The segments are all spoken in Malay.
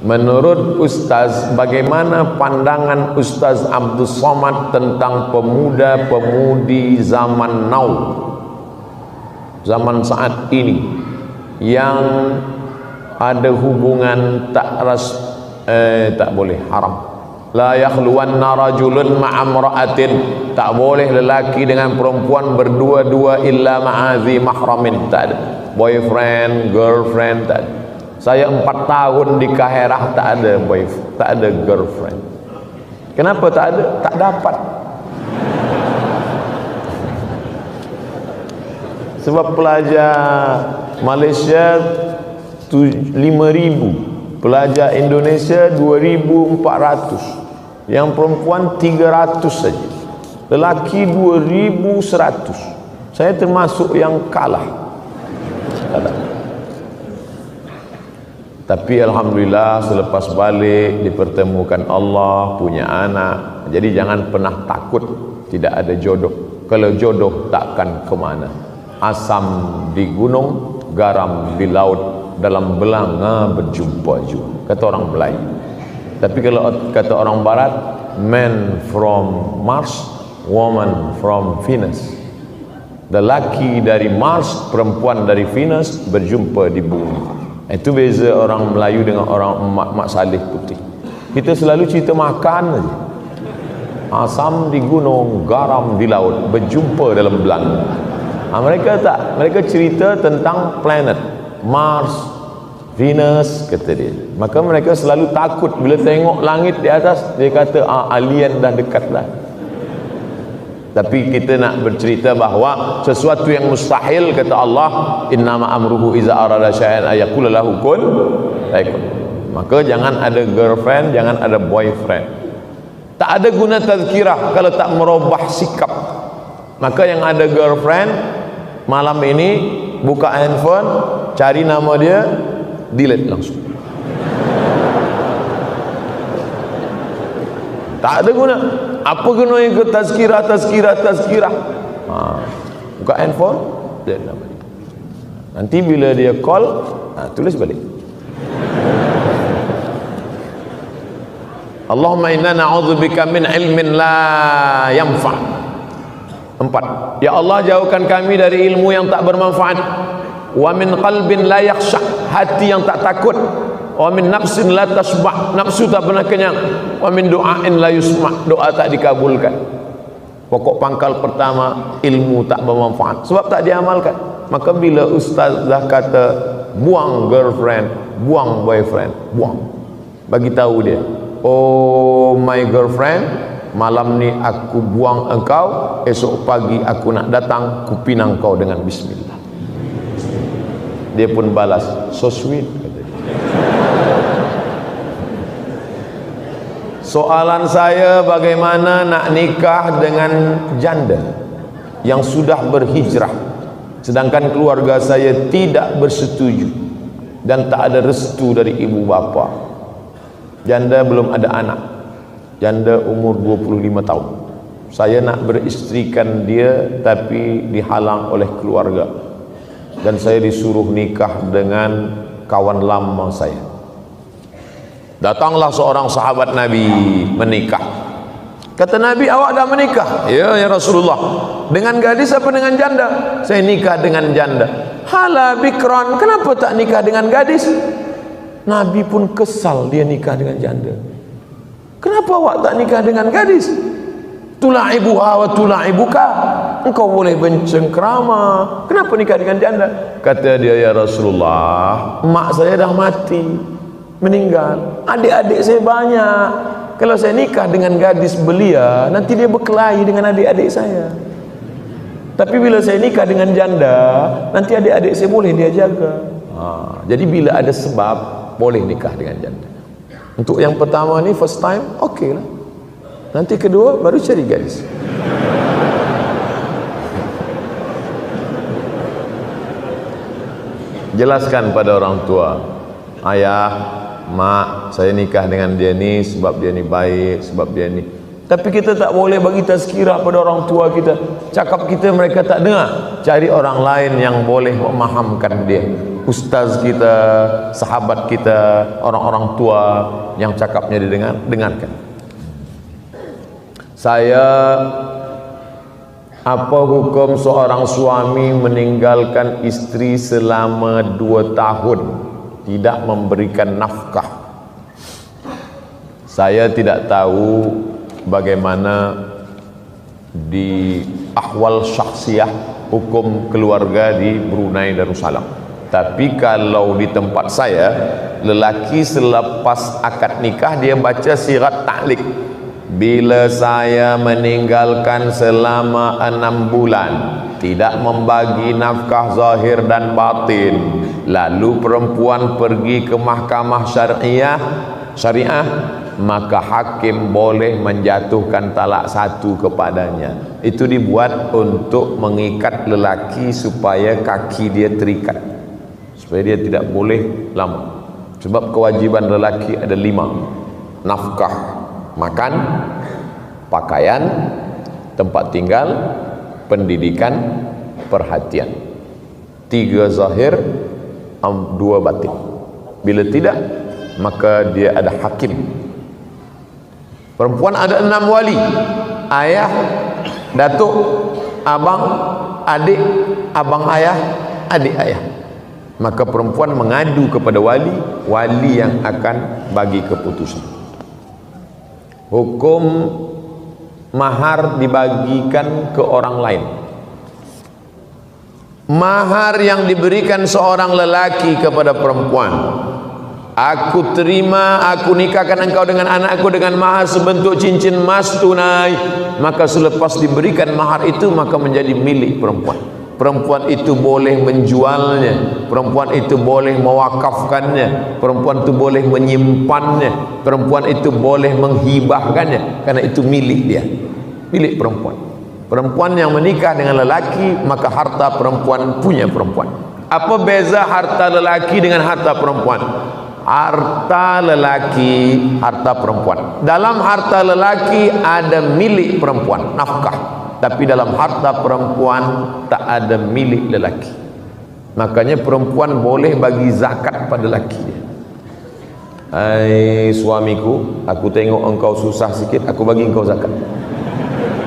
menurut Ustaz, bagaimana pandangan Ustaz Abdul Somad tentang pemuda-pemudi zaman now, zaman saat ini, yang ada hubungan tak boleh, haram. La yakhluwanna rajulun ma'amra'atin, tak boleh lelaki dengan perempuan berdua-dua illa ma'azi mahramin, tak ada boyfriend, girlfriend, tak ada. Saya 4 tahun di Kaherah tak ada boyfriend, tak ada girlfriend. Kenapa tak ada? Tak dapat. Sebab pelajar Malaysia 5,000, pelajar Indonesia 2,400, yang perempuan 300 saja, lelaki 2,100. Saya termasuk yang kalah. Tapi alhamdulillah selepas balik dipertemukan Allah, punya anak. Jadi jangan pernah takut tidak ada jodoh. Kalau jodoh takkan ke mana. Asam di gunung, garam di laut, dalam belanga berjumpa juga, kata orang Melayu. Tapi kalau kata orang Barat, man from Mars, woman from Venus. Lelaki dari Mars, perempuan dari Venus berjumpa di bumi. Itu beza orang Melayu dengan orang mak saleh putih. Kita selalu cerita makan saja. Asam di gunung, garam di laut, berjumpa dalam belanga. Mereka tak, mereka cerita tentang planet Mars, Venus, kata dia. Maka mereka selalu takut bila tengok langit di atas, dia kata alien dah dekat dah. Tapi kita nak bercerita bahawa sesuatu yang mustahil, kata Allah, innama amruhu iza arada syai'an ayaqula lahu kun fayakun. Maka jangan ada girlfriend, jangan ada boyfriend. Tak ada guna tazkirah kalau tak merubah sikap. Maka yang ada girlfriend, malam ini buka handphone, cari nama dia, delete langsung. Tak ada guna. Apa guna ikut tazkirah? Buka handphone, delete nama dia. Nanti bila dia call, tulis balik. Allahumma inna na'udzubika min ilmin la yanfa'. 4. Ya Allah, jauhkan kami dari ilmu yang tak bermanfaat. Wa min qalbin la yakhsha, hati yang tak takut. Wa min nafsin la tasbah, nafsu tak pernah kenyang. Wa min du'ain la yusma', doa tak dikabulkan. Pokok pangkal pertama, ilmu tak bermanfaat sebab tak diamalkan. Maka bila ustaz dah kata buang girlfriend, buang boyfriend, buang, bagi tahu dia, oh my girlfriend, malam ni aku buang engkau, esok pagi aku nak datang, ku pinang kau dengan bismillah. Dia pun balas, so sweet, kata dia. Soalan saya, bagaimana nak nikah dengan janda yang sudah berhijrah, sedangkan keluarga saya tidak bersetuju dan tak ada restu dari ibu bapa. Janda belum ada anak, janda umur 25 tahun. Saya nak beristrikan dia tapi dihalang oleh keluarga, dan saya disuruh nikah dengan kawan lama saya. Datanglah seorang sahabat Nabi menikah. Kata Nabi, awak dah menikah? Ya, ya Rasulullah. Dengan gadis apa dengan janda? Saya nikah dengan janda. Hala bikran, kenapa tak nikah dengan gadis? Nabi pun kesal dia nikah dengan janda. Kenapa awak tak nikah dengan gadis? Tula'ibuha wa tula'ibuka, engkau boleh bercengkrama, kenapa nikah dengan janda? Kata dia, ya Rasulullah, mak saya dah mati, meninggal, adik-adik saya banyak. Kalau saya nikah dengan gadis belia, nanti dia berkelahi dengan adik-adik saya. Tapi bila saya nikah dengan janda, nanti adik-adik saya boleh dia jaga. Jadi bila ada sebab, boleh nikah dengan janda. Untuk yang pertama ni, first time, okey lah. Nanti kedua, baru cari gadis. Jelaskan pada orang tua, ayah, mak, saya nikah dengan dia ni sebab dia ni baik, sebab dia ni. Tapi kita tak boleh bagi tazkirah pada orang tua kita. Cakap kita mereka tak dengar. cari orang lain yang boleh memahamkan dia. Ustaz kita, sahabat kita, orang-orang tua yang cakapnya dengarkan. Apa hukum seorang suami meninggalkan istri selama 2 tahun tidak memberikan nafkah? Saya tidak tahu bagaimana di ahwal syakhsiyah hukum keluarga di Brunei Darussalam. Tapi kalau di tempat saya, lelaki selepas akad nikah dia baca sirat ta'liq. Bila saya meninggalkan selama 6 bulan, tidak membagi nafkah zahir dan batin, lalu perempuan pergi ke mahkamah syariah, maka hakim boleh menjatuhkan talak 1 kepadanya. Itu dibuat untuk mengikat lelaki supaya kaki dia terikat, supaya dia tidak boleh lama. Sebab kewajiban lelaki ada 5: nafkah, makan, pakaian, tempat tinggal, pendidikan, perhatian. 3 zahir, 2 batin. Bila tidak, maka dia ada hakim. Perempuan ada 6 wali: ayah, datuk, abang, adik, abang ayah, adik ayah. Maka perempuan mengadu kepada wali yang akan bagi keputusan. Hukum mahar dibagikan ke orang lain. Mahar yang diberikan seorang lelaki kepada perempuan, aku terima, aku nikahkan engkau dengan anakku dengan mahar sebentuk cincin emas tunai, maka selepas diberikan mahar itu maka menjadi milik perempuan. Perempuan itu boleh menjualnya, perempuan itu boleh mewakafkannya, perempuan itu boleh menyimpannya, perempuan itu boleh menghibahkannya, karena itu milik dia, milik perempuan. Perempuan yang menikah dengan lelaki, maka harta perempuan punya perempuan. Apa beza harta lelaki dengan harta perempuan? Harta lelaki, harta perempuan. Dalam harta lelaki ada milik perempuan, nafkah. Tapi dalam harta perempuan tak ada milik lelaki. Makanya perempuan boleh bagi zakat pada lelaki dia. Hai suamiku, aku tengok engkau susah sikit, aku bagi engkau zakat.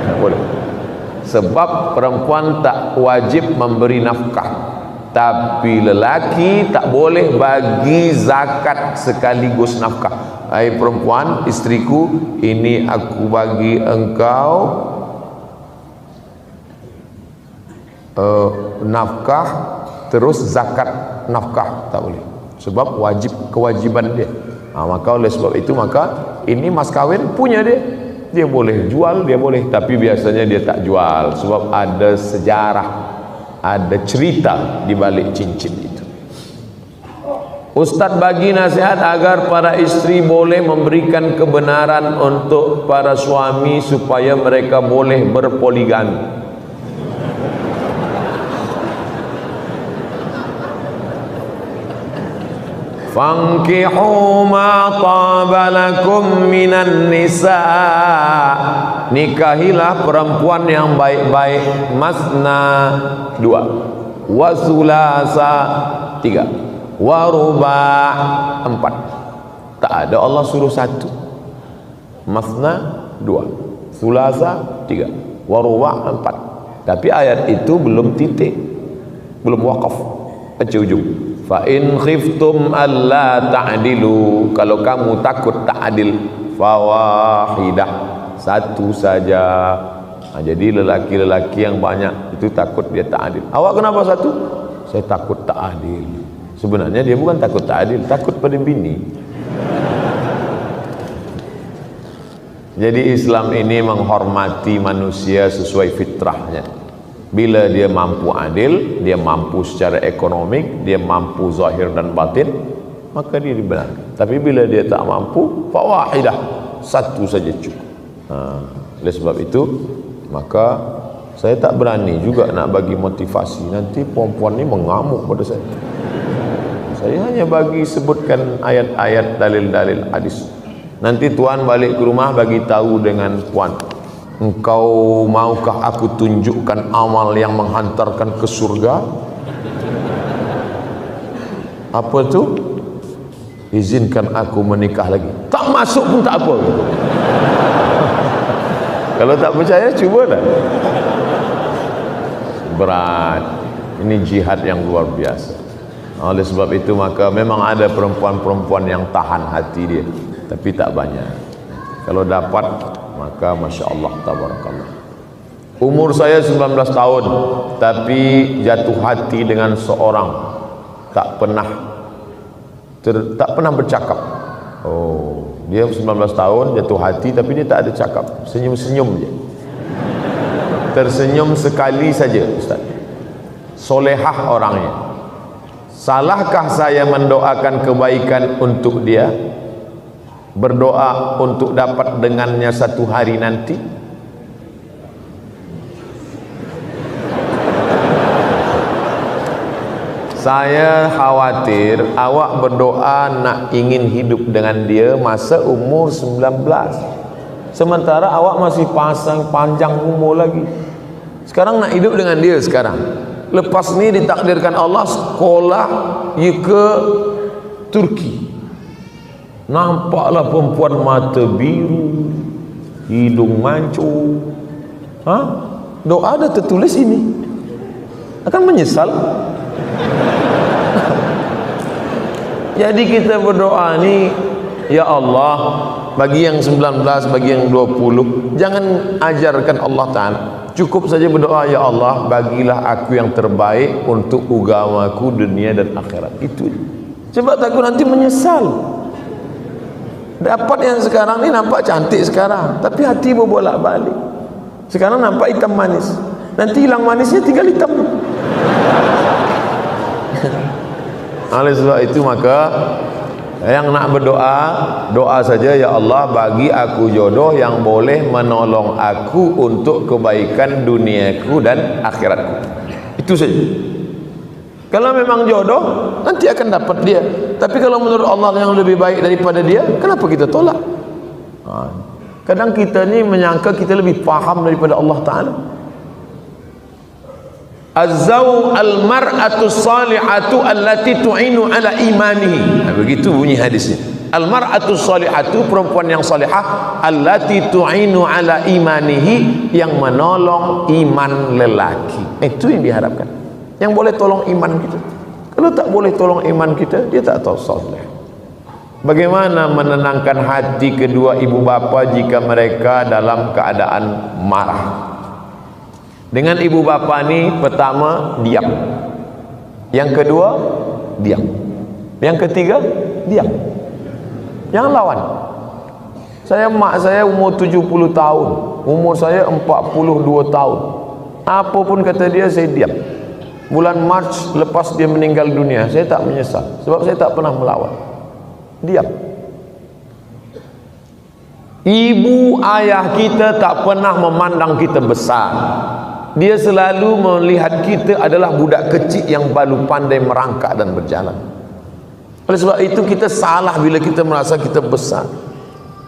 Tak boleh. Sebab perempuan tak wajib memberi nafkah. Tapi lelaki tak boleh bagi zakat sekaligus nafkah. Hai perempuan, istriku, ini aku bagi engkau nafkah terus zakat nafkah, tak boleh. Sebab kewajiban dia. Maka oleh sebab itu, maka ini mas kawin punya dia boleh jual, dia boleh, tapi biasanya dia tak jual sebab ada sejarah, ada cerita di balik cincin itu. Ustaz bagi nasihat agar para istri boleh memberikan kebenaran untuk para suami supaya mereka boleh berpoligami. Fankihu ma taba lakum minan nisa, nikahilah perempuan yang baik-baik. Masna 2, wa sulasa 3, wa ruba' 4. Tak ada Allah suruh 1. Masna 2, sulasa 3, wa ruba' 4. Tapi ayat itu belum titik, belum wakaf, baca ujung. Fa in khiftum alla ta'dilu, kalau kamu takut tak adil, fawahidah, 1 saja. Jadi lelaki-lelaki yang banyak itu takut dia tak adil. Awak kenapa 1? Saya takut tak adil. Sebenarnya dia bukan takut tak adil, takut pada bini. Jadi Islam ini menghormati manusia sesuai fitrahnya. Bila dia mampu adil, dia mampu secara ekonomik, dia mampu zahir dan batin, maka dia dibenarkan. Tapi bila dia tak mampu, fawahidah, 1 saja cukup. Oleh sebab itu, maka saya tak berani juga nak bagi motivasi. Nanti perempuan ni mengamuk pada saya. Saya hanya bagi sebutkan ayat-ayat, dalil-dalil hadis. Nanti tuan balik ke rumah bagi tahu dengan puan. engkau maukah aku tunjukkan amal yang menghantarkan ke surga? Apa tu? Izinkan aku menikah lagi. Tak masuk pun tak apa. Kalau tak percaya, cubalah. Berat. Ini jihad yang luar biasa. Oleh sebab itu maka memang ada perempuan-perempuan yang tahan hati dia, tapi tak banyak. Kalau dapat, maka Masya Allah, tabarakallah. Umur saya 19 tahun, tapi jatuh hati dengan seorang, tak pernah bercakap. Oh, dia 19 tahun jatuh hati, tapi dia tak ada cakap, senyum-senyum je. Tersenyum sekali saja, Ustaz. Solehah orangnya. Salahkah saya mendoakan kebaikan untuk dia? Berdoa untuk dapat dengannya satu hari nanti? Saya khawatir awak berdoa nak ingin hidup dengan dia masa umur 19, sementara awak masih panjang umur lagi. Sekarang nak hidup dengan dia sekarang. Lepas ni ditakdirkan Allah sekolah ke Turki. Nampaklah perempuan mata biru, hidung mancung. Doa ada tertulis ini. Akan menyesal. Jadi kita berdoa ni, ya Allah, bagi yang 19, bagi yang 20, jangan ajarkan Allah Ta'ala. Cukup saja berdoa, ya Allah, bagilah aku yang terbaik untuk agamaku dunia dan akhirat. Itu. Sebab takut nanti menyesal. Dapat yang sekarang ni nampak cantik sekarang, tapi hati berbolak-balik. Sekarang nampak hitam manis, nanti hilang manisnya tinggal hitam. Oleh sebab itu maka yang nak berdoa, doa saja, ya Allah, bagi aku jodoh yang boleh menolong aku untuk kebaikan duniaku dan akhiratku. Itu saja. Kalau memang jodoh, nanti akan dapat dia. Tapi kalau menurut Allah yang lebih baik daripada dia, kenapa kita tolak? Kadang kita ni menyangka kita lebih faham daripada Allah Ta'ala. Az-zaw al-mar'atu salihatu allati tu'inu ala imanihi. Begitu bunyi hadisnya. Al-mar'atu salihatu, perempuan yang salihah, allati tu'inu ala imanihi, yang menolong iman lelaki. Itu yang diharapkan. Yang boleh tolong iman kita. Kalau tak boleh tolong iman kita, dia tak tahu salih. Bagaimana menenangkan hati kedua ibu bapa jika mereka dalam keadaan marah? Dengan ibu bapa ni, pertama diam, yang kedua diam, yang ketiga diam, jangan lawan. Mak saya umur 70 tahun, umur saya 42 tahun, apa pun kata dia, saya diam. Bulan Mac lepas dia meninggal dunia, saya tak menyesal, sebab saya tak pernah melawan. Diam. Ibu ayah kita tak pernah memandang kita besar. Dia selalu melihat kita adalah budak kecil yang baru pandai merangkak dan berjalan. Oleh sebab itu kita salah bila kita merasa kita besar.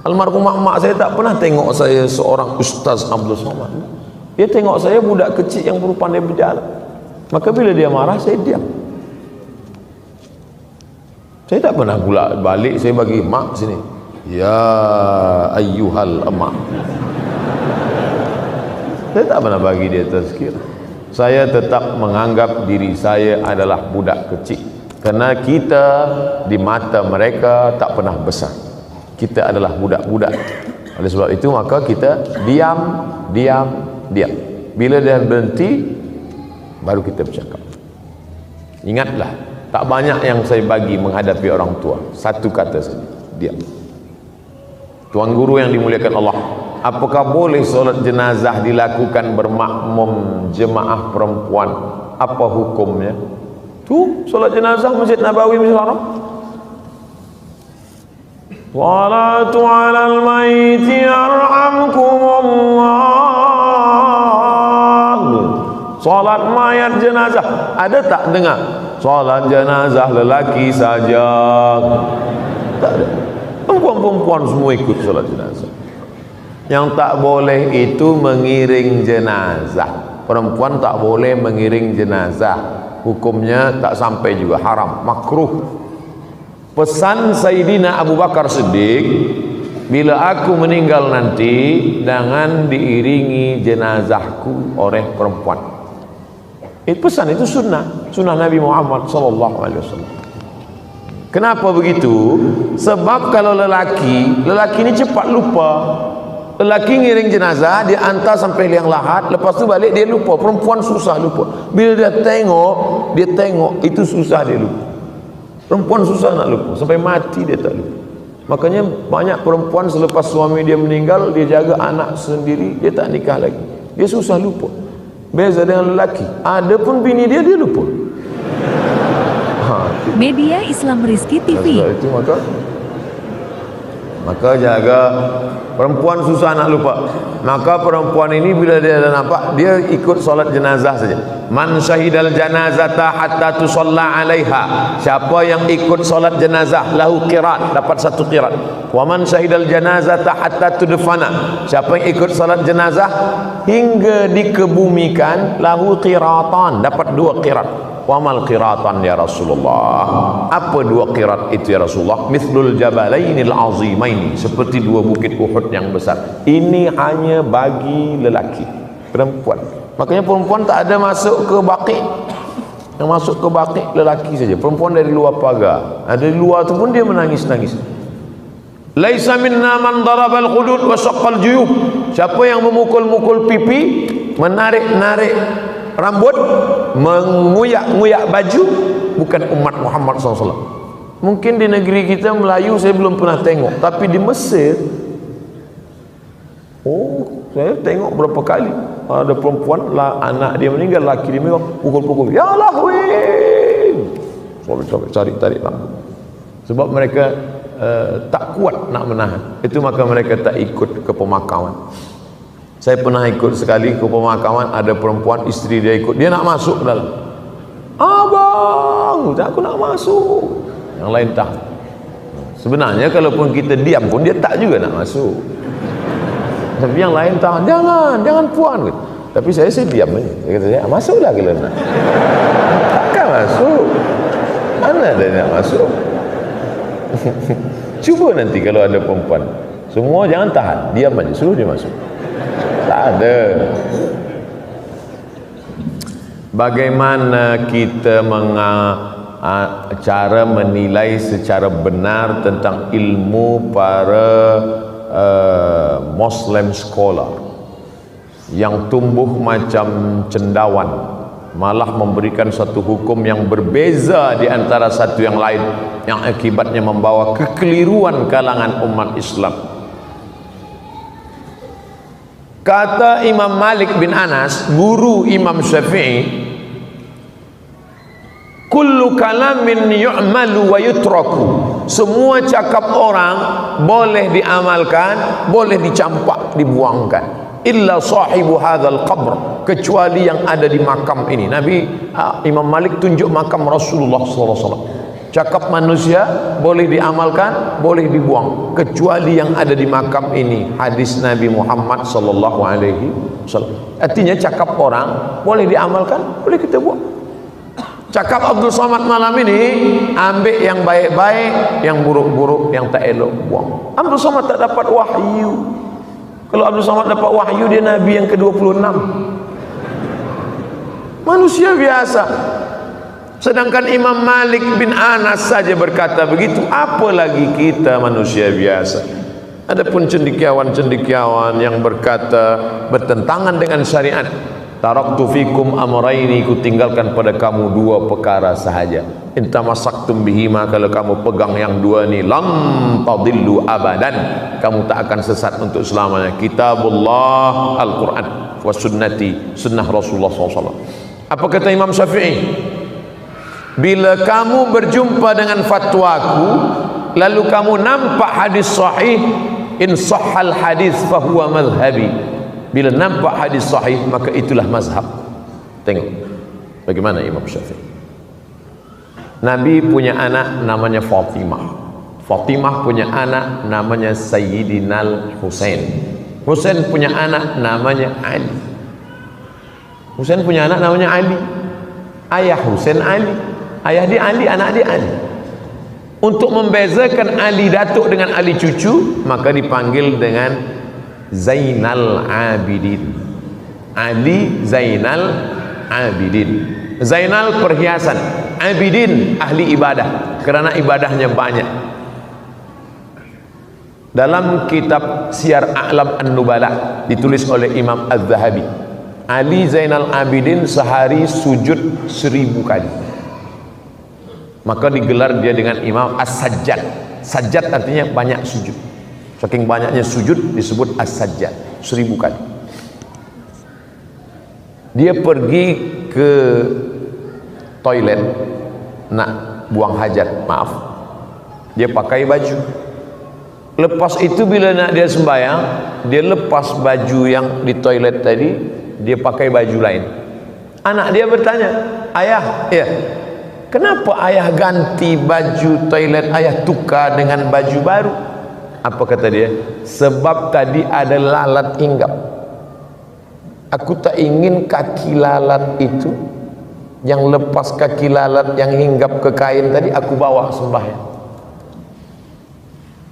Almarhumah mak saya tak pernah tengok saya seorang Ustaz Abdul Somad. Dia tengok saya budak kecil yang baru pandai berjalan. Maka bila dia marah, saya diam. Saya tak pernah pula balik, saya bagi mak sini, ya ayyuhal emak. Saya tak pernah bagi dia tazkir. Saya tetap menganggap diri saya adalah budak kecil, kerana kita di mata mereka tak pernah besar. Kita adalah budak-budak. Oleh sebab itu maka kita diam. Bila dia berhenti, baru kita bercakap. Ingatlah, tak banyak yang saya bagi menghadapi orang tua. Satu kata saja, diam. Tuan guru yang dimuliakan Allah, apakah boleh solat jenazah dilakukan bermakmum jemaah perempuan? Apa hukumnya? Tu solat jenazah Masjid Nabawi, Masjid Haram. Salatu alal maiti yarhamkumullah. Salat mayat jenazah, ada tak dengar? Salat jenazah lelaki saja. Tak ada. Perempuan-perempuan semua ikut solat jenazah. Yang tak boleh itu mengiring jenazah. Perempuan tak boleh mengiring jenazah. Hukumnya tak sampai juga, haram, makruh. Pesan Sayyidina Abu Bakar Siddiq, bila aku meninggal nanti, jangan diiringi jenazahku oleh perempuan. Itu pesan, itu sunnah Nabi Muhammad SAW. Kenapa begitu? Sebab kalau lelaki ini cepat lupa. Lelaki ngiring jenazah, dia hantar sampai liang lahat, lepas tu balik dia lupa. Perempuan susah lupa. Bila dia tengok, itu susah dia lupa. Perempuan susah nak lupa, sampai mati dia tak lupa. Makanya banyak perempuan selepas suami dia meninggal, dia jaga anak sendiri, dia tak nikah lagi. Dia susah lupa. Beza dengan lelaki, ada pun bini dia lupa. Media Islam Rizki TV. Itu maka jaga. Perempuan susah nak lupa. Maka perempuan ini bila dia dah nampak, dia ikut solat jenazah saja. Man syahidal janazata hatta tusalla alaiha. Siapa yang ikut solat jenazah, lahu qirat, dapat 1 qirat. Wa man syahidal janazata hatta tudfana. Siapa yang ikut solat jenazah hingga dikebumikan, lahu qiratan, dapat 2 qirat. Wamal qiratan ya Rasulullah. Apa 2 qirat itu ya Rasulullah? Mithlul jabalainil azimaini, seperti 2 bukit Uhud yang besar. Ini hanya bagi lelaki. Perempuan, makanya perempuan tak ada masuk ke baqi. Yang masuk ke baqi lelaki saja. Perempuan dari luar pagar. Dari luar tu pun dia menangis-nangis. Laisa minna man darabal khudud wa saqqal juyub. Siapa yang memukul-mukul pipi, menarik-narik rambut, menguyak-nguyak baju, bukan umat Muhammad SAW. Mungkin di negeri kita Melayu saya belum pernah tengok, tapi di Mesir, saya tengok berapa kali ada perempuan lah, anak dia meninggal, laki dia meninggal, pukul-pukul, ya lahwin, sampai tarik rambut. Sebab mereka tak kuat nak menahan. Itu maka mereka tak ikut ke pemakaman. Saya pernah ikut sekali ke pemakaman, ada perempuan, isteri dia ikut, dia nak masuk ke dalam. Abang, aku nak masuk. Yang lain tak. Sebenarnya kalaupun kita diam pun dia tak juga nak masuk. Tapi yang lain tak, jangan puan. Tapi saya diam aja. Dia kata saya, masuklah kalau nak. Takkan masuk. Mana dia nak masuk? Cuba nanti kalau ada perempuan, semua jangan tahan, diam aja, suruh dia masuk. Tak ada. Bagaimana kita cara menilai secara benar tentang ilmu para Muslim scholar yang tumbuh macam cendawan, malah memberikan satu hukum yang berbeza di antara satu yang lain, yang akibatnya membawa kekeliruan kalangan umat Islam. Kata Imam Malik bin Anas, guru Imam Syafi'i, kullu kalamin yu'malu wa yutraku. Semua cakap orang boleh diamalkan, boleh dicampak, dibuangkan. Illa sahibu hadzal qabr, kecuali yang ada di makam ini. Imam Malik tunjuk makam Rasulullah SAW. Cakap manusia boleh diamalkan, boleh dibuang, kecuali yang ada di makam ini. Hadis Nabi Muhammad SAW. Artinya cakap orang boleh diamalkan, boleh kita buang. Cakap Abdul Somad malam ini, ambil yang baik-baik, yang buruk-buruk, yang tak elok, buang. Abdul Somad tak dapat wahyu. Kalau Abdul Somad dapat wahyu, dia Nabi yang ke-26. Manusia biasa. Sedangkan Imam Malik bin Anas saja berkata begitu, apalagi kita manusia biasa. Adapun cendekiawan-cendekiawan yang berkata bertentangan dengan syariat, taraktu fikum amraini, ku tinggalkan pada kamu 2 perkara sahaja. In tamassaktum bihima, kalau kamu pegang yang 2 ni, lam tadillu abadan, kamu tak akan sesat untuk selamanya. Kitabullah, Al-Quran, wa sunnati, sunnah Rasulullah SAW. Apa kata Imam Syafi'i? Bila kamu berjumpa dengan fatwaku, lalu kamu nampak hadis sahih, in sahhal hadis fahuwa madhhabi. Bila nampak hadis sahih, maka itulah mazhab. Tengok bagaimana Imam Syafi'i. Nabi punya anak namanya Fatimah. Fatimah punya anak namanya Sayyidina Husain. Husain punya anak namanya Ali. Husain punya anak namanya Ali. Ayah Husain Ali, ayah dia Ali, anak dia Ali. Untuk membezakan Ali datuk dengan Ali cucu, maka dipanggil dengan Zainal Abidin. Ali Zainal Abidin. Zainal perhiasan, Abidin ahli ibadah, kerana ibadahnya banyak. Dalam kitab Syiar A'lam An-Nubala ditulis oleh Imam Az-Zahabi, Ali Zainal Abidin sehari sujud 1000 kali. Maka digelar dia dengan Imam As-Sajjad. Sajjad artinya banyak sujud. Saking banyaknya sujud disebut As-Sajjad, 1000 kali. Dia pergi ke toilet nak buang hajat, maaf, dia pakai baju. Lepas itu bila nak dia sembahyang, dia lepas baju yang di toilet tadi, dia pakai baju lain. Anak dia bertanya, ayah, ya, kenapa ayah ganti baju toilet, ayah tukar dengan baju baru? Apa kata dia? Sebab tadi ada lalat hinggap. Aku tak ingin kaki lalat itu, yang lepas kaki lalat yang hinggap ke kain tadi, aku bawa sembahyang.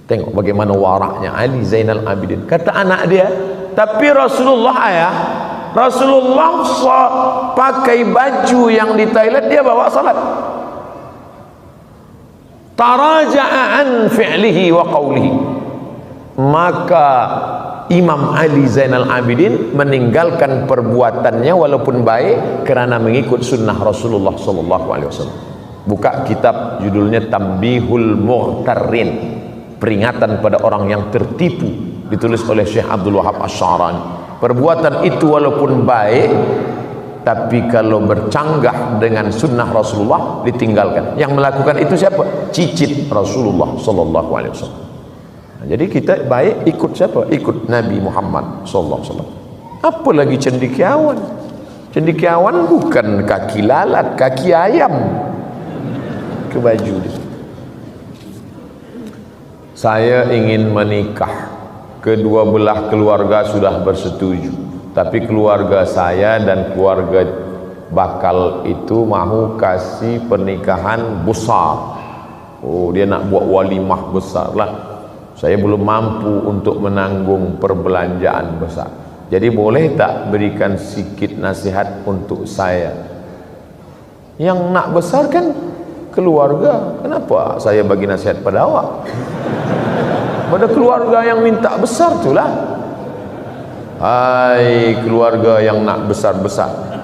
Tengok bagaimana waraknya Ali Zainal Abidin. Kata anak dia, tapi Rasulullah ayah, Rasulullah pakai baju yang di toilet dia bawa salat. Taraja'a an fi'lihi wa qawlihi. Maka Imam Ali Zainal Abidin meninggalkan perbuatannya walaupun baik kerana mengikut sunnah Rasulullah sallallahu alaihi wasallam. Buka kitab judulnya Tambihul Mughtarrin, peringatan pada orang yang tertipu, ditulis oleh Syekh Abdul Wahab Asy-Sya'rani. Perbuatan itu walaupun baik, tapi kalau bercanggah dengan sunnah Rasulullah ditinggalkan. Yang melakukan itu siapa? Cicit Rasulullah sallallahu alaihi wasallam. Jadi kita baik ikut siapa? Ikut Nabi Muhammad sallallahu alaihi wasallam. Apa lagi cendekiawan? Cendekiawan bukan kaki lalat, kaki ayam ke baju dia. Saya ingin menikah, kedua belah keluarga sudah bersetuju, tapi keluarga saya dan keluarga bakal itu mahu kasih pernikahan besar. Oh, dia nak buat walimah besar lah. Saya belum mampu untuk menanggung perbelanjaan besar. Jadi boleh tak berikan sikit nasihat untuk saya? Yang nak besar kan keluarga. Kenapa saya bagi nasihat pada awak? Pada keluarga yang minta besar itulah. Hai keluarga yang nak besar-besar,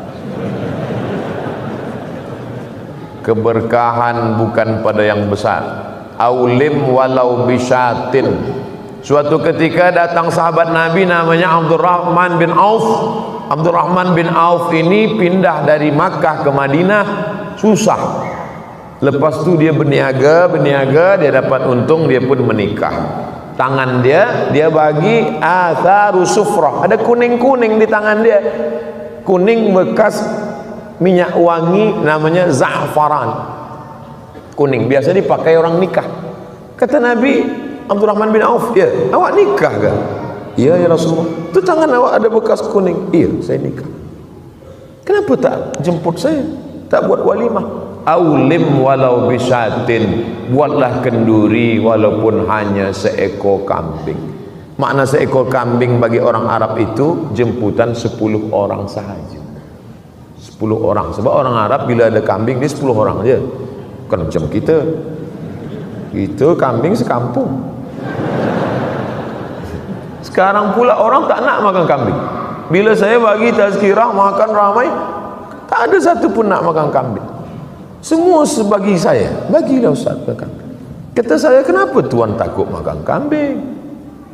keberkahan bukan pada yang besar. Aulim walau bisyatin. Suatu ketika datang sahabat Nabi namanya Abdurrahman bin Auf. Abdurrahman bin Auf ini pindah dari Makkah ke Madinah, susah. Lepas tu dia berniaga, dia dapat untung, dia pun menikah. Tangan dia bagi atharu sufrah, ada kuning-kuning di tangan dia, kuning bekas minyak wangi namanya za'faran, kuning, biasa dipakai orang nikah. Kata Nabi, Abdurrahman bin Auf, ya, awak nikah ke? Iya ya Rasulullah. Itu tangan awak ada bekas kuning. Iya, saya nikah. Kenapa tak jemput saya, tak buat walimah? Aulim walau bisyatin, buatlah kenduri walaupun hanya seekor kambing. Makna seekor kambing bagi orang Arab itu jemputan 10 orang sahaja. 10 orang, sebab orang Arab bila ada kambing dia 10 orang aja. Bukan macam kita. Itu kambing sekampung. Sekarang pula orang tak nak makan kambing. Bila saya bagi tazkirah makan ramai, tak ada satu pun nak makan kambing. Semua sebagi saya, bagilah Ustaz makan. Kata saya, kenapa tuan takut makan kambing?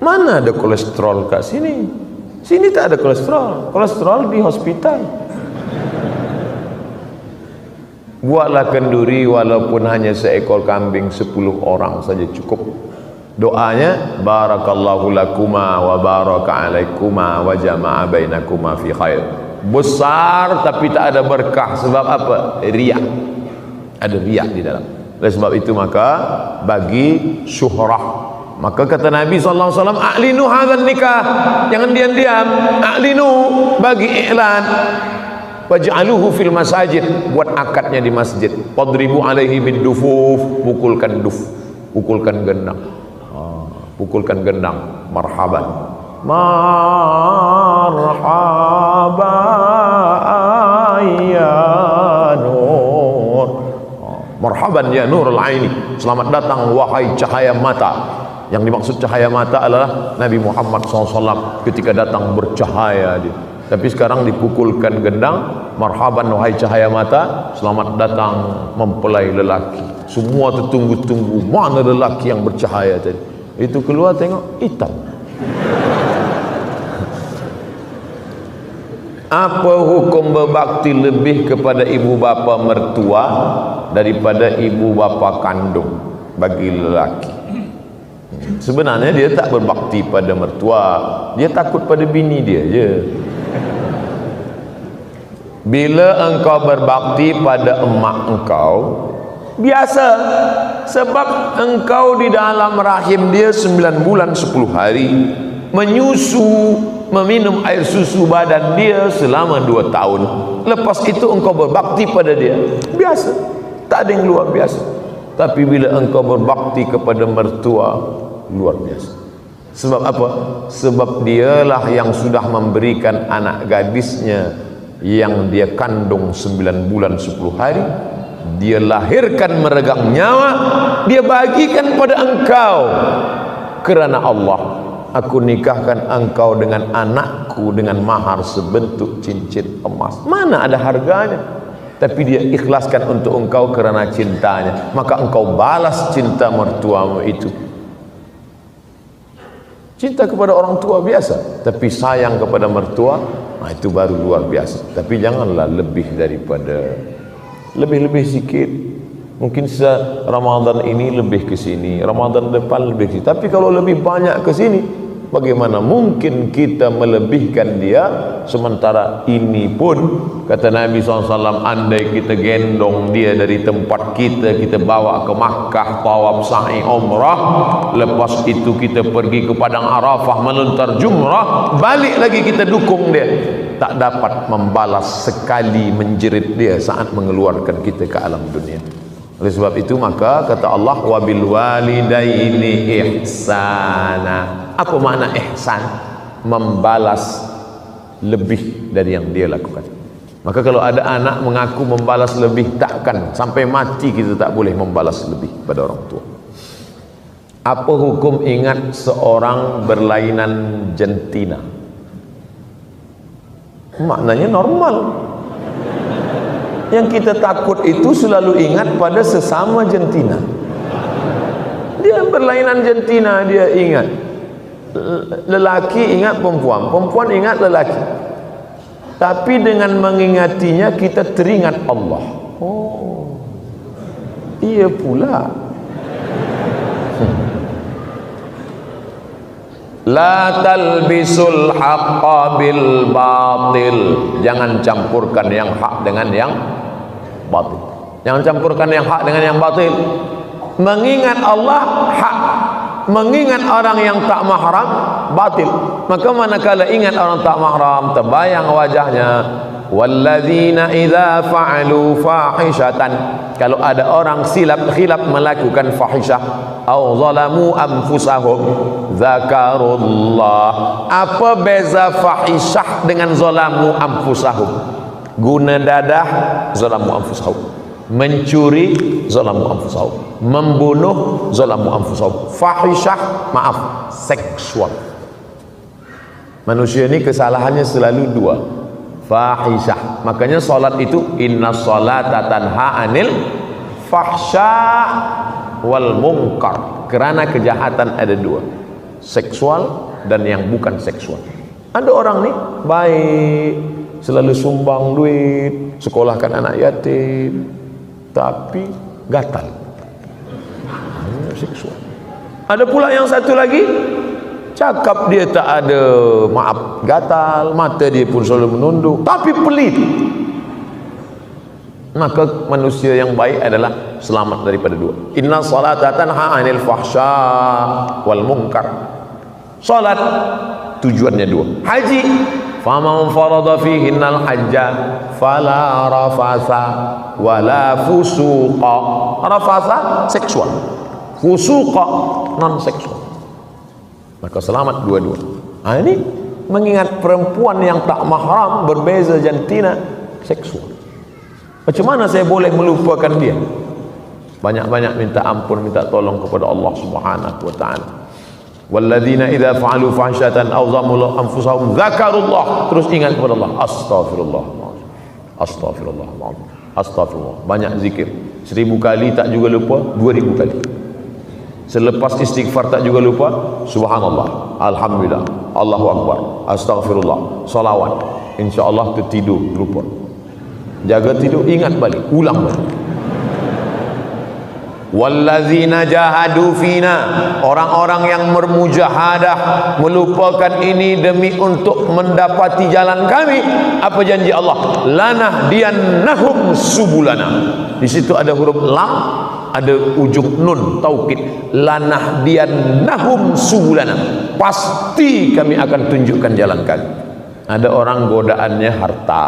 Mana ada kolesterol kat sini? Sini tak ada kolesterol. Kolesterol di hospital. Buatlah kenduri walaupun hanya seekor kambing, 10 orang saja cukup. Doanya, barakallahu lakuma wa baraka alaikuma wa jama'a bainakuma fi khair. Besar tapi tak ada berkah. Sebab apa? Riak. Ada riak di dalam. Oleh sebab itu maka bagi syuhrah, Maka kata Nabi SAW, a'linu hadzal nikah, jangan diam-diam, a'linu, bagi iklan, waj'aluhu fil masajid, buat akadnya di masjid, wadribu alaihi bidufuf, pukulkan duf, pukulkan gendang, pukulkan gendang, marhaban, marhaban ya nur, marhaban ya nurul aini, selamat datang wahai cahaya mata. Yang dimaksud cahaya mata adalah Nabi Muhammad SAW ketika datang bercahaya dia. Tapi sekarang dipukulkan gendang, marhaban wahai cahaya mata, selamat datang mempelai lelaki. Semua tertunggu-tunggu, mana lelaki yang bercahaya tadi. Itu keluar tengok, hitam. Apa hukum berbakti lebih kepada ibu bapa mertua daripada ibu bapa kandung bagi lelaki? Sebenarnya dia tak berbakti pada mertua, dia takut pada bini dia je. Bila engkau berbakti pada emak engkau, biasa, sebab engkau di dalam rahim dia 9 bulan 10 hari, menyusu, meminum air susu badan dia selama 2 tahun. Lepas itu engkau berbakti pada dia, biasa, tak ada yang luar biasa. Tapi bila engkau berbakti kepada mertua, luar biasa. Sebab apa? Sebab dialah yang sudah memberikan anak gadisnya yang dia kandung 9 bulan 10 hari, dia lahirkan meregang nyawa, dia bagikan pada engkau. Kerana Allah, aku nikahkan engkau dengan anakku dengan mahar sebentuk cincin emas. Mana ada harganya? Tapi dia ikhlaskan untuk engkau kerana cintanya. Maka engkau balas cinta mertuamu itu. Cinta kepada orang tua biasa, tapi sayang kepada mertua, nah itu baru luar biasa. Tapi janganlah lebih daripada, lebih-lebih sikit. Mungkin Ramadan ini lebih ke sini, Ramadan depan lebih ke sini. Tapi kalau lebih banyak ke sini, bagaimana mungkin kita melebihkan dia? Sementara ini pun kata Nabi SAW, andai kita gendong dia dari tempat kita bawa ke Makkah, tawaf sa'i umrah, lepas itu kita pergi ke Padang Arafah melontar jumrah, balik lagi kita dukung dia, tak dapat membalas sekali menjerit dia saat mengeluarkan kita ke alam dunia. Oleh sebab itu maka kata Allah, wabil walidaini ihsana. Apa makna ihsan? Membalas lebih dari yang dia lakukan. Maka kalau ada anak mengaku membalas lebih, takkan sampai mati kita tak boleh membalas lebih pada orang tua. Apa hukum ingat seorang berlainan jantina? Maknanya normal. Yang kita takut itu selalu ingat pada sesama jantina. Dia berlainan jantina, dia ingat. Lelaki ingat perempuan, perempuan ingat lelaki. Tapi dengan mengingatinya kita teringat Allah. Oh, iya pula. La talbisul haqqa bil batil. Jangan campurkan yang hak dengan yang batil. Jangan campurkan yang hak dengan yang batil. Mengingat Allah hak, mengingat orang yang tak mahram batil. Maka manakala ingat orang tak mahram, terbayang wajahnya. Walladzina idza fa'alu fahishatan, kalau ada orang khilaf melakukan fahisyah, au zalamu anfusahum zakarullah. Apa beza fahisyah dengan zalamu anfusahum? Guna dadah, zalamu anfusahum. Mencuri, zalamu anfusahum. Membunuh, zalamu anfusahum. Fahisyah, maaf, seksual. Manusia ini kesalahannya selalu dua, fahisyah. Makanya solat itu inna salata tanha anil fahsya wal munkar. Kerana kejahatan ada dua, seksual dan yang bukan seksual. Ada orang nih baik, selalu sumbang duit, sekolahkan anak yatim, tapi gatal, seksual. Ada pula yang satu lagi, cakap dia tak ada, maaf, gatal, mata dia pun selalu menunduk, tapi pelit. Maka manusia yang baik adalah selamat daripada dua. Inna salata tanha 'anil fahsya wal munkar. Salat tujuannya dua. Haji, faman farada fihinnal hajja fala rafasa wala fusuqa. Rafasa seksual, fusuqa non seksual. Maka selamat dua-dua. Ini mengingat perempuan yang tak mahram berbeza jantina seksual. Macam mana saya boleh melupakan dia? Banyak-banyak minta ampun, minta tolong kepada Allah Subhanahu wa taala. Walladzina idza fa'alu fahsyatan aw zalamu anfusahum dzakarullah, terus ingat kepada Allah. Astagfirullah. Astagfirullah. Astagfirullah. Banyak zikir. 1000 kali tak juga lupa, 2000 kali. Selepas istighfar tak juga lupa, subhanallah, alhamdulillah, Allahu akbar, astagfirullah, salawat. Insyaallah tertidur lupa. Jaga tidur, ingat balik, ulang balik. Wallazina jahadu fina, orang-orang yang bermujahadah melupakan ini demi untuk mendapati jalan kami. Apa janji Allah? Lanahdiyannahum subulana. Di situ ada huruf lam, ada ujung nun taukid. Lanahdiyannahum subulana, pasti kami akan tunjukkan jalan kami. Ada orang godaannya harta,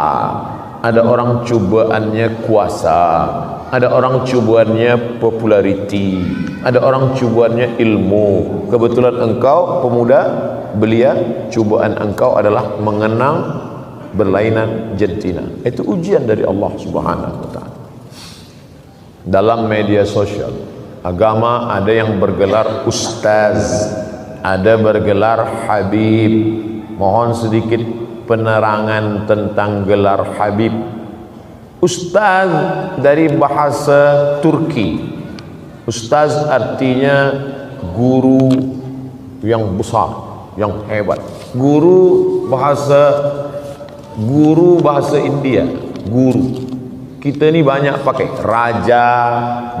ada orang cubaannya kuasa, ada orang cubaannya populariti, ada orang cubaannya ilmu. Kebetulan engkau pemuda belia, cubaan engkau adalah mengenang berlainan jantina. Itu ujian dari Allah Subhanahu wa taala. Dalam media sosial agama ada yang bergelar ustaz, ada bergelar habib. Mohon sedikit penerangan tentang gelar habib. Ustaz dari bahasa Turki. Ustaz artinya guru yang besar, yang hebat. Guru bahasa India, guru. Kita ni banyak pakai raja,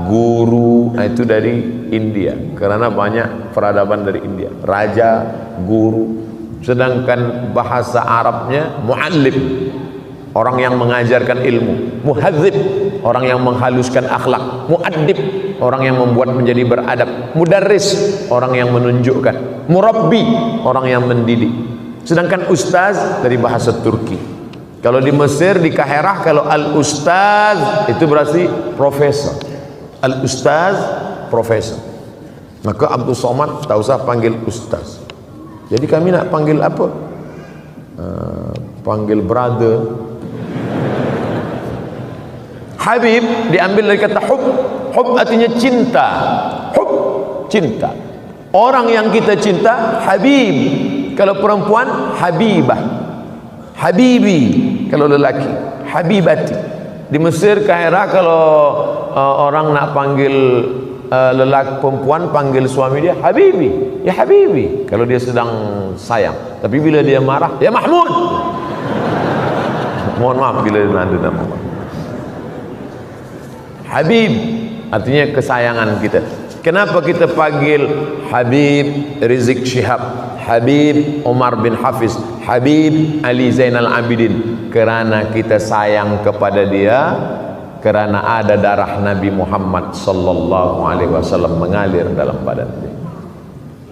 guru. Nah, itu dari India karena banyak peradaban dari India. Raja, guru. Sedangkan bahasa Arabnya muallim, orang yang mengajarkan ilmu. Muhadzib, orang yang menghaluskan akhlak. Muaddib, orang yang membuat menjadi beradab. Mudarris, orang yang menunjukkan. Murabbi, orang yang mendidik. Sedangkan ustaz dari bahasa Turki. Kalau di Mesir, di Kaherah, kalau al-ustaz itu berarti profesor. Al-ustaz, profesor. Maka Abdul Somad tak usah panggil ustaz. Jadi kami nak panggil apa? Panggil brother. Habib diambil dari kata hub. Hub artinya cinta. Hub, cinta. Orang yang kita cinta, habib. Kalau perempuan, habibah. Habibi kalau lelaki, habibati. Di Mesir, Kairah, kalau orang nak panggil lelaki perempuan, panggil suami dia habibi, ya habibi kalau dia sedang sayang. Tapi bila dia marah, ya Mahmud. Mohon maaf bila dia ada nama habib, artinya kesayangan kita. Kenapa kita panggil Habib Rizik Syihab, Habib Umar bin Hafiz, Habib Ali Zainal Abidin? Kerana kita sayang kepada dia, kerana ada darah Nabi Muhammad sallallahu alaihi wasallam mengalir dalam badan dia.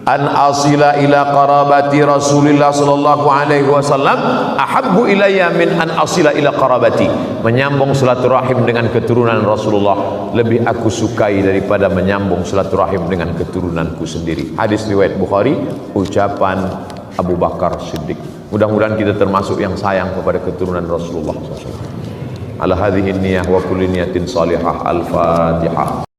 An asila ila qarabati Rasulillah sallallahu alaihi wasallam ahabbu ilayya min an asila ila qarabati. Menyambung silaturahim dengan keturunan Rasulullah lebih aku sukai daripada menyambung silaturahim dengan keturunanku sendiri. Hadis riwayat Bukhari, ucapan Abu Bakar Siddiq. Mudah-mudahan kita termasuk yang sayang kepada keturunan Rasulullah sallallahu alaihi wasallam. Ala hadhihi niyyah wa kulli niyatin salihah. Al-Fatihah.